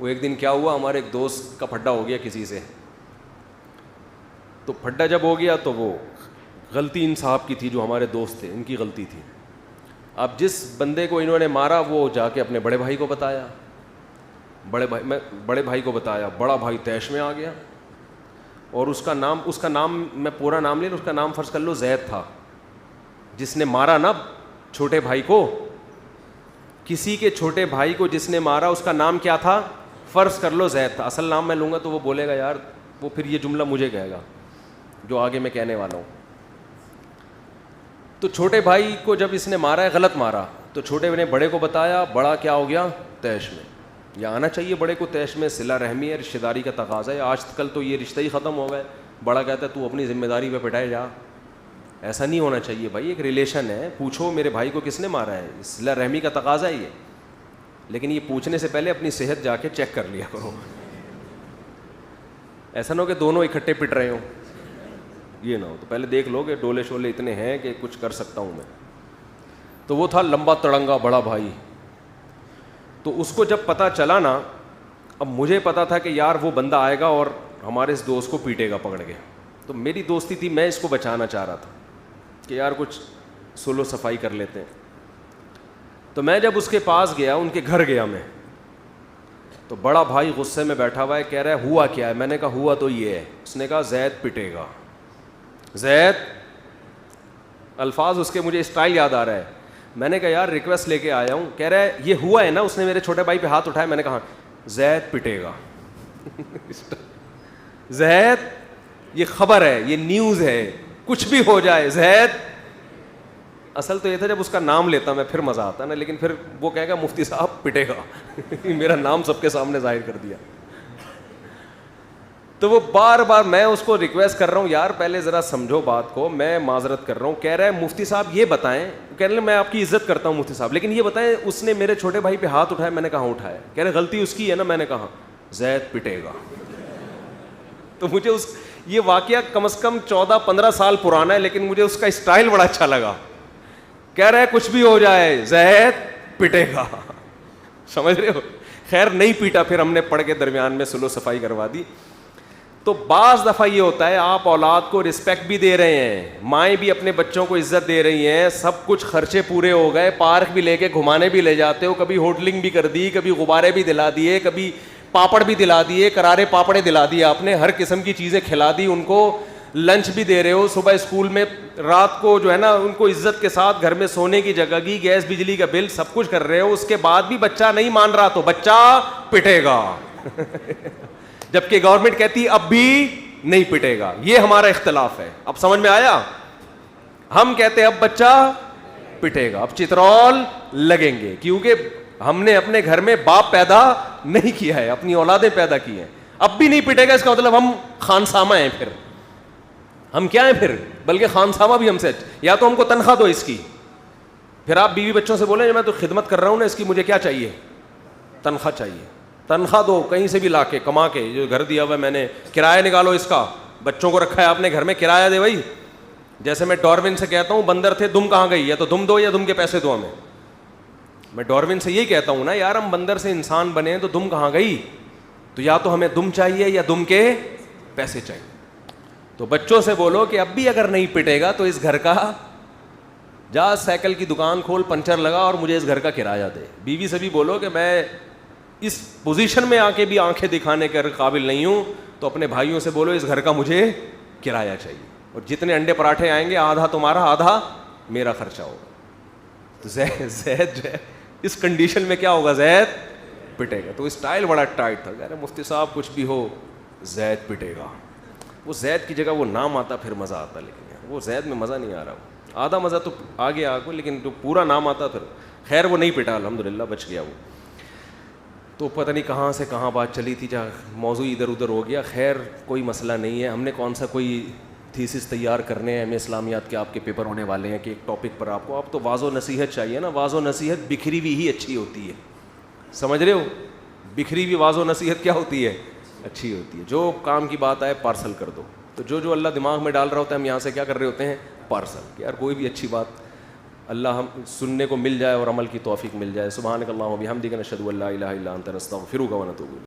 وہ ایک دن کیا ہوا, ہمارے ایک دوست کا پھڈا ہو گیا کسی سے. تو پھڈا جب ہو گیا تو وہ غلطی ان صاحب کی تھی, جو ہمارے دوست تھے ان کی غلطی تھی. اب جس بندے کو انہوں نے مارا وہ جا کے اپنے بڑے بھائی کو بتایا, بڑے بھائی کو بتایا, بڑا بھائی طیش میں آ گیا. اور اس کا نام میں پورا نام لے لوں, اس کا نام فرض کر لو زید تھا, جس نے مارا نا چھوٹے بھائی کو, کسی کے چھوٹے بھائی کو جس نے مارا اس کا نام کیا تھا, فرض کر لو زید تھا. اصل نام میں لوں گا تو وہ بولے گا یار, وہ پھر یہ جملہ مجھے کہے گا جو آگے میں کہنے والا ہوں. تو چھوٹے بھائی کو جب اس نے مارا ہے, غلط مارا, تو چھوٹے نے بڑے کو بتایا, بڑا کیا ہو گیا, طیش میں. یا آنا چاہیے بڑے کو طیش میں, صلہ رحمی ہے, رشتہ داری کا تقاضا ہے. آج کل تو یہ رشتہ ہی ختم ہو گئے. بڑا کہتا ہے تو اپنی ذمہ داری پہ پٹائے جا. ایسا نہیں ہونا چاہیے بھائی, ایک ریلیشن ہے, پوچھو میرے بھائی کو کس نے مارا ہے, صلہ رحمی کا تقاضا ہے یہ. لیکن یہ پوچھنے سے پہلے اپنی صحت جا کے چیک کر لیا کرو. ایسا نہ ہو کہ دونوں اکٹھے پٹ رہے ہوں, یہ نہ ہو. تو پہلے دیکھ لو کہ ڈولے شولے اتنے ہیں کہ کچھ کر سکتا ہوں میں. تو وہ تھا لمبا تڑنگا بڑا بھائی. تو اس کو جب پتہ چلا نا, اب مجھے پتا تھا کہ یار وہ بندہ آئے گا اور ہمارے اس دوست کو پیٹے گا پکڑ کے. تو میری دوستی تھی, میں اس کو بچانا چاہ رہا تھا کہ یار کچھ سلو صفائی کر لیتے ہیں. تو میں جب اس کے پاس گیا, ان کے گھر گیا میں, تو بڑا بھائی غصے میں بیٹھا ہوا ہے, کہہ رہا ہے ہوا کیا ہے. میں نے کہا ہوا تو یہ ہے. اس نے کہا زید پٹے گا. زید, الفاظ اس کے مجھے اسٹائل یاد آ رہا ہے. میں نے کہا یار ریکویسٹ لے کے آیا ہوں. کہہ رہا ہے یہ ہوا ہے نا. اس نے میرے چھوٹے بھائی پہ ہاتھ اٹھایا. میں نے کہا زید پٹے گا. زید, یہ خبر ہے, یہ نیوز ہے, کچھ بھی ہو جائے زید. اصل تو یہ تھا جب اس کا نام لیتا میں پھر مزہ آتا نا, لیکن پھر وہ کہے گا مفتی صاحب پٹے گا. میرا نام سب کے سامنے ظاہر کر دیا. تو وہ بار بار میں اس کو ریکویسٹ کر رہا ہوں یار پہلے ذرا سمجھو بات کو, میں معذرت کر رہا ہوں. کہہ رہا ہے مفتی صاحب یہ بتائیں, کہہ رہے میں آپ کی عزت کرتا ہوں مفتی صاحب, لیکن یہ بتائیں اس نے میرے چھوٹے بھائی پہ ہاتھ اٹھایا. میں نے کہا اٹھایا. کہہ رہے غلطی اس کی ہے نا. میں نے کہا زید پٹے گا. تو مجھے یہ واقعہ کم از کم 14-15 سال پرانا ہے, لیکن مجھے اس کا اسٹائل بڑا اچھا لگا. کہہ رہے کچھ بھی ہو جائے زید پٹے گا. سمجھ رہے ہو. خیر نہیں پیٹا, پھر ہم نے پڑھ کے درمیان میں سلو صفائی کروا دی. تو بعض دفعہ یہ ہوتا ہے آپ اولاد کو رسپیکٹ بھی دے رہے ہیں, مائیں بھی اپنے بچوں کو عزت دے رہی ہیں, سب کچھ خرچے پورے ہو گئے, پارک بھی لے کے گھمانے بھی لے جاتے ہو, کبھی ہوٹلنگ بھی کر دی, کبھی غبارے بھی دلا دیے, کبھی پاپڑ بھی دلا دیے, کرارے پاپڑے دلا دیے آپ نے, ہر قسم کی چیزیں کھلا دی ان کو, لنچ بھی دے رہے ہو, صبح اسکول میں, رات کو جو ہے نا ان کو عزت کے ساتھ گھر میں سونے کی جگہ کی, گیس بجلی کا بل سب کچھ کر رہے ہو. اس کے بعد بھی بچہ نہیں مان رہا تو بچہ پٹے گا. جبکہ گورنمنٹ کہتی اب بھی نہیں پٹے گا. یہ ہمارا اختلاف ہے. اب سمجھ میں آیا. ہم کہتے ہیں اب بچہ پٹے گا, اب چترول لگیں گے, کیونکہ ہم نے اپنے گھر میں باپ پیدا نہیں کیا ہے, اپنی اولادیں پیدا کی ہیں. اب بھی نہیں پٹے گا اس کا مطلب ہم خانسامہ ہیں. پھر ہم کیا ہیں پھر, بلکہ خانسامہ بھی ہم سے. یا تو ہم کو تنخواہ دو اس کی, پھر آپ بیوی بچوں سے بولیں میں تو خدمت کر رہا ہوں نا اس کی, مجھے کیا چاہیے, تنخواہ چاہیے. تنخواہ دو کہیں سے بھی لا کے کما کے, جو گھر دیا ہوا ہے میں نے, کرایہ نکالو اس کا, بچوں کو رکھا ہے آپ نے گھر میں, کرایہ دے بھائی. جیسے میں ڈاروین سے کہتا ہوں بندر تھے دم کہاں گئی, یا تو دم دو یا دم کے پیسے دو ہمیں. میں ڈاروین سے یہی کہتا ہوں نا یار, ہم بندر سے انسان بنے تو دم کہاں گئی, تو یا تو ہمیں دم چاہیے یا دم کے پیسے چاہیے. تو بچوں سے بولو کہ اب بھی اگر نہیں پٹے گا تو اس گھر کا جا سائیکل کی دکان کھول, پنچر لگا اور مجھے اس گھر کا کرایہ دے. بیوی سے بھی بولو کہ میں اس پوزیشن میں آ کے بھی آنکھیں دکھانے کے قابل نہیں ہوں, تو اپنے بھائیوں سے بولو اس گھر کا مجھے کرایہ چاہیے, اور جتنے انڈے پراٹھے آئیں گے آدھا تمہارا آدھا میرا خرچہ ہوگا. تو زید جو ہے اس کنڈیشن میں کیا ہوگا, زید پٹے گا. تو اسٹائل بڑا ٹائٹ تھا. کہہ رہے مفتی صاحب کچھ بھی ہو زید پٹے گا. وہ زید کی جگہ وہ نام آتا پھر مزہ آتا, لیکن وہ زید میں مزہ نہیں آ رہا. آدھا مزہ تو آگے آ گیا, لیکن جو پورا نام آتا پھر. خیر وہ نہیں پٹا, الحمدللہ بچ گیا وہ. تو پتہ نہیں کہاں سے کہاں بات چلی تھی, جہاں موضوع ادھر ادھر ہو گیا. خیر کوئی مسئلہ نہیں ہے. ہم نے کون سا کوئی تھیسس تیار کرنے ہیں, ہمیں اسلامیات کے آپ کے پیپر ہونے والے ہیں کہ ایک ٹاپک پر آپ کو, آپ تو واض و نصیحت چاہیے نا. واض و نصیحت بکھری ہوئی ہی اچھی ہوتی ہے, سمجھ رہے ہو. بکھری ہوئی واض و نصیحت کیا ہوتی ہے, اچھی ہوتی ہے. جو کام کی بات آئے پارسل کر دو. تو جو اللہ دماغ میں ڈال رہا ہوتا ہے ہم یہاں سے کیا کر رہے ہوتے ہیں, پارسل. یار کوئی بھی اچھی بات اللہ ہم سننے کو مل جائے اور عمل کی توفیق مل جائے. سبحانک اللہم و بحمدک نشہد ان لا الہ الا انت نستغفرک و نتوب الیک.